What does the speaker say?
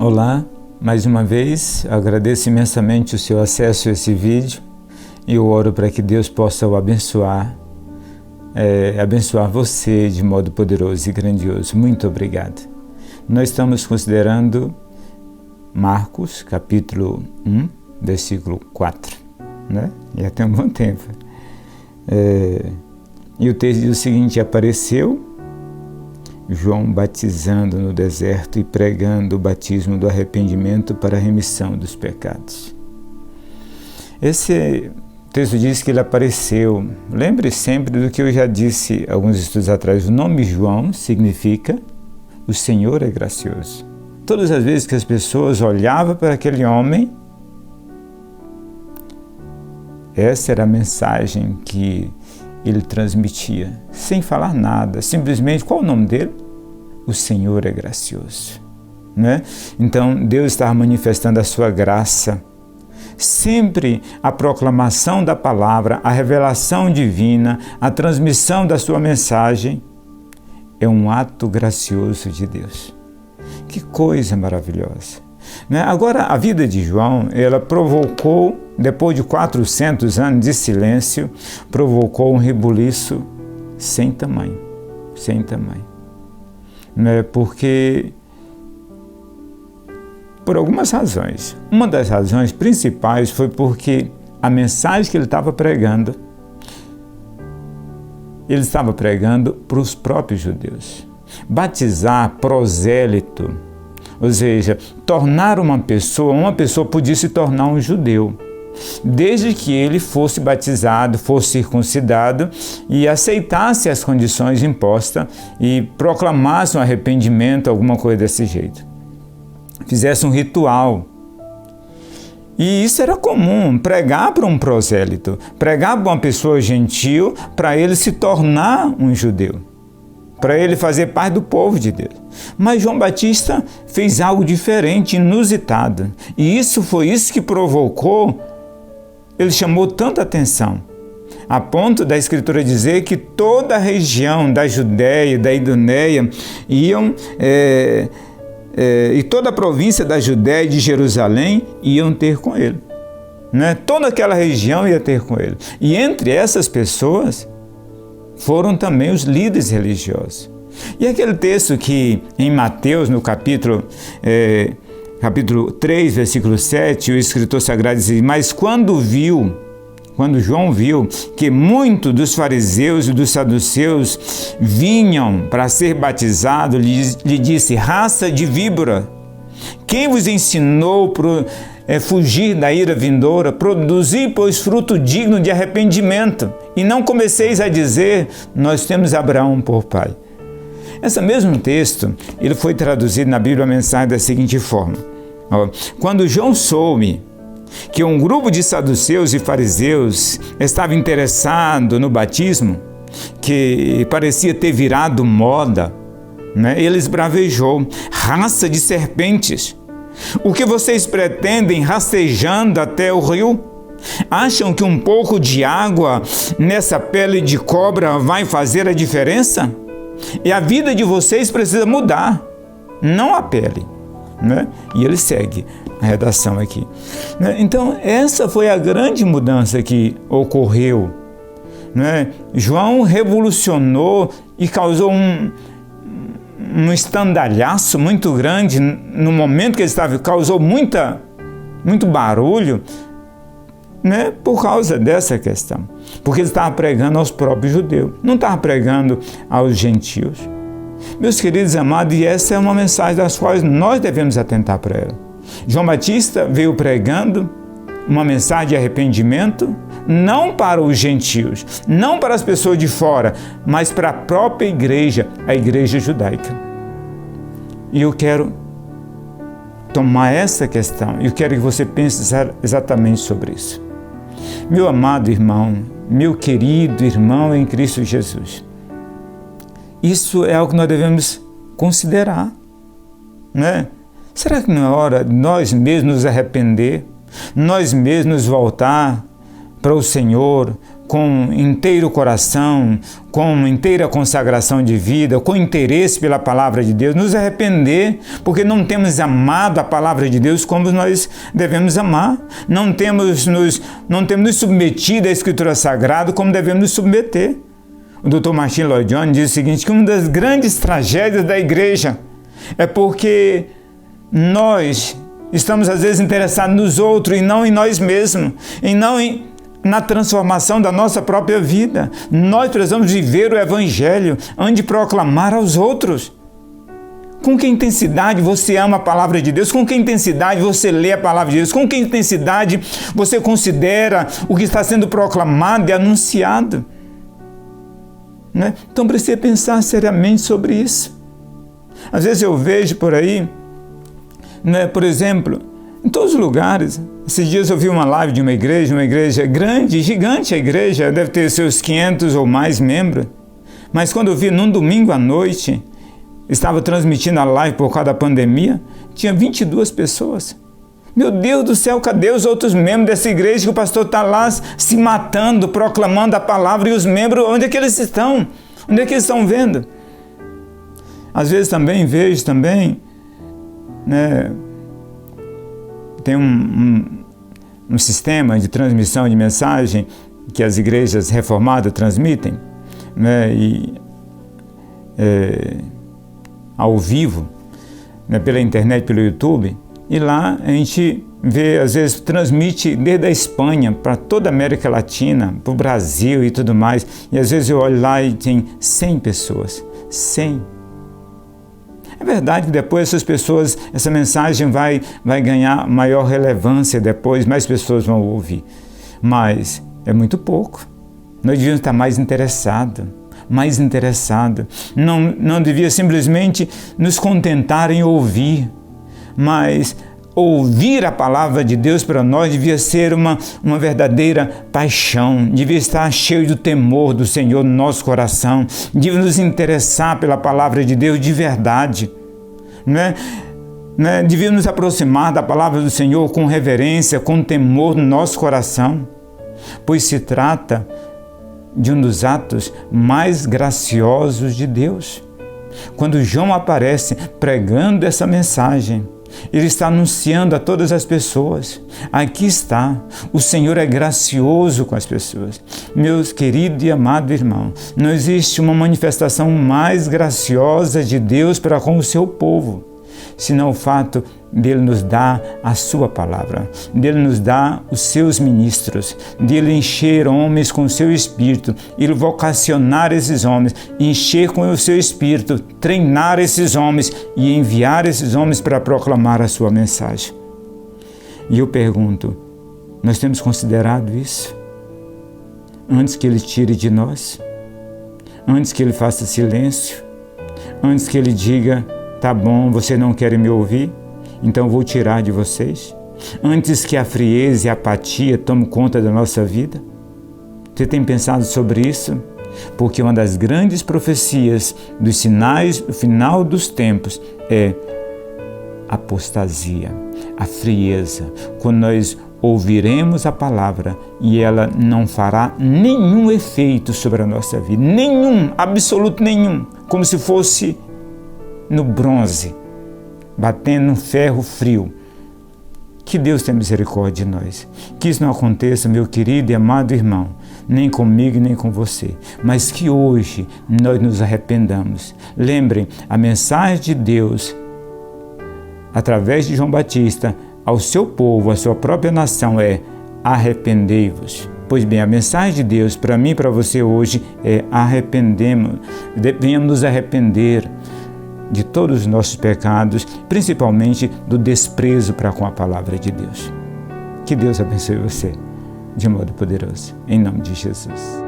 Olá, mais uma vez, agradeço imensamente o seu acesso a esse vídeo e eu oro para que Deus possa o abençoar, abençoar você de modo poderoso e grandioso. Muito obrigado. Nós estamos considerando Marcos, capítulo 1, versículo 4, né? Já tem um bom tempo. E o texto diz o seguinte: apareceu João batizando no deserto e pregando o batismo do arrependimento para a remissão dos pecados. Esse texto diz que ele apareceu. Lembre sempre do que eu já disse alguns estudos atrás. O nome João significa o Senhor é gracioso. Todas as vezes que as pessoas olhavam para aquele homem, essa era a mensagem que ele transmitia, sem falar nada, simplesmente, qual o nome dele? O Senhor é gracioso, né? Então, Deus estava manifestando a sua graça. Sempre a proclamação da palavra, a revelação divina, a transmissão da sua mensagem é um ato gracioso de Deus. Que coisa maravilhosa, né? Agora, a vida de João, ela provocou, depois de 400 anos de silêncio, provocou um rebuliço sem tamanho, né? Porque, por algumas razões, uma das razões principais foi porque a mensagem que ele estava pregando para os próprios judeus. Batizar, prosélito, ou seja, tornar uma pessoa podia se tornar um judeu, desde que ele fosse batizado, fosse circuncidado e aceitasse as condições impostas e proclamasse um arrependimento, alguma coisa desse jeito. Fizesse um ritual. E isso era comum, pregar para um prosélito, pregar para uma pessoa gentil, para ele se tornar um judeu, para ele fazer parte do povo de Deus. Mas João Batista fez algo diferente, inusitado. E foi isso que provocou, ele chamou tanta atenção, a ponto da Escritura dizer que toda a região da Judéia, da Idumeia, e toda a província da Judéia e de Jerusalém iam ter com ele, né? Toda aquela região ia ter com ele. E entre essas pessoas foram também os líderes religiosos. E aquele texto que em Mateus, no capítulo 3, versículo 7, o escritor sagrado diz: mas quando João viu que muitos dos fariseus e dos saduceus vinham para ser batizados, lhe disse: raça de víbora, quem vos ensinou fugir da ira vindoura? Produzi, pois, fruto digno de arrependimento, e não comeceis a dizer: nós temos Abraão por pai. Esse mesmo texto, ele foi traduzido na Bíblia, a mensagem da seguinte forma: quando João soube que um grupo de saduceus e fariseus estava interessado no batismo, que parecia ter virado moda, né? Ele esbravejou: raça de serpentes, o que vocês pretendem rastejando até o rio? Acham que um pouco de água nessa pele de cobra vai fazer a diferença? E a vida de vocês precisa mudar, não a pele, né? E ele segue a redação aqui, né? Então, essa foi a grande mudança que ocorreu, né? João revolucionou e causou um estandalhaço muito grande no momento que ele estava, causou muito barulho, né? Por causa dessa questão, porque ele estava pregando aos próprios judeus, não estava pregando aos gentios. Meus queridos amados, e essa é uma mensagem das quais nós devemos atentar para ela. João Batista veio pregando uma mensagem de arrependimento, não para os gentios, não para as pessoas de fora, mas para a própria igreja, a igreja judaica. E eu quero tomar essa questão, e eu quero que você pense exatamente sobre isso. Meu amado irmão, meu querido irmão em Cristo Jesus, isso é algo que nós devemos considerar, né? Será que não é hora de nós mesmos nos arrepender, nós mesmos voltar para o Senhor, com inteiro coração, com inteira consagração de vida, com interesse pela palavra de Deus, nos arrepender, porque não temos amado a palavra de Deus como nós devemos amar, não temos nos submetido à Escritura Sagrada como devemos nos submeter. O Dr. Martin Lloyd-Jones diz o seguinte, que uma das grandes tragédias da igreja é porque nós estamos às vezes interessados nos outros e não em nós mesmos, e não na transformação da nossa própria vida. Nós precisamos viver o Evangelho antes de proclamar aos outros. Com que intensidade você ama a palavra de Deus? Com que intensidade você lê a palavra de Deus? Com que intensidade você considera o que está sendo proclamado e anunciado? Né? Então precisa pensar seriamente sobre isso. Às vezes eu vejo por aí, né, por exemplo, em todos os lugares. Esses dias eu vi uma live de uma igreja grande, gigante a igreja, deve ter seus 500 ou mais membros. Mas quando eu vi num domingo à noite, estava transmitindo a live por causa da pandemia, tinha 22 pessoas. Meu Deus do céu, cadê os outros membros dessa igreja que o pastor está lá se matando, proclamando a palavra, e os membros, onde é que eles estão? Onde é que eles estão vendo? Às vezes também vejo, né, tem um sistema de transmissão de mensagem que as igrejas reformadas transmitem, né, ao vivo, né, pela internet, pelo YouTube, e lá a gente vê, às vezes transmite desde a Espanha para toda a América Latina, para o Brasil e tudo mais, e às vezes eu olho lá e tem 100 pessoas, 100. É verdade que depois essas pessoas, essa mensagem vai ganhar maior relevância depois, mais pessoas vão ouvir, mas é muito pouco. Nós devíamos estar mais interessados. Não devia simplesmente nos contentar em ouvir, mas ouvir a palavra de Deus para nós devia ser uma verdadeira paixão, devia estar cheio do temor do Senhor no nosso coração, devia nos interessar pela palavra de Deus de verdade, né? Devíamos nos aproximar da palavra do Senhor com reverência, com temor no nosso coração, pois se trata de um dos atos mais graciosos de Deus. Quando João aparece pregando essa mensagem, ele está anunciando a todas as pessoas, aqui está, o Senhor é gracioso com as pessoas. Meus queridos e amados irmãos, não existe uma manifestação mais graciosa de Deus para com o seu povo, senão o fato dele nos dar a sua palavra, dele nos dar os seus ministros, dele encher homens com o seu espírito, ele vocacionar esses homens, encher com o seu espírito, treinar esses homens e enviar esses homens para proclamar a sua mensagem. E eu pergunto, nós temos considerado isso? Antes que ele tire de nós? Antes que ele faça silêncio? Antes que ele diga, tá bom, você não quer me ouvir? Então vou tirar de vocês? Antes que a frieza e a apatia tomem conta da nossa vida? Você tem pensado sobre isso? Porque uma das grandes profecias dos sinais do final dos tempos é a apostasia, a frieza, quando nós ouviremos a palavra e ela não fará nenhum efeito sobre a nossa vida, nenhum, absoluto nenhum, como se fosse no bronze, batendo no ferro frio. Que Deus tenha misericórdia de nós. Que isso não aconteça, meu querido e amado irmão, nem comigo nem com você, mas que hoje nós nos arrependamos. Lembrem, a mensagem de Deus, através de João Batista, ao seu povo, à sua própria nação, é arrependei-vos. Pois bem, a mensagem de Deus para mim e para você hoje é arrependemos, devemos nos arrepender de todos os nossos pecados, principalmente do desprezo para com a palavra de Deus. Que Deus abençoe você de modo poderoso, em nome de Jesus.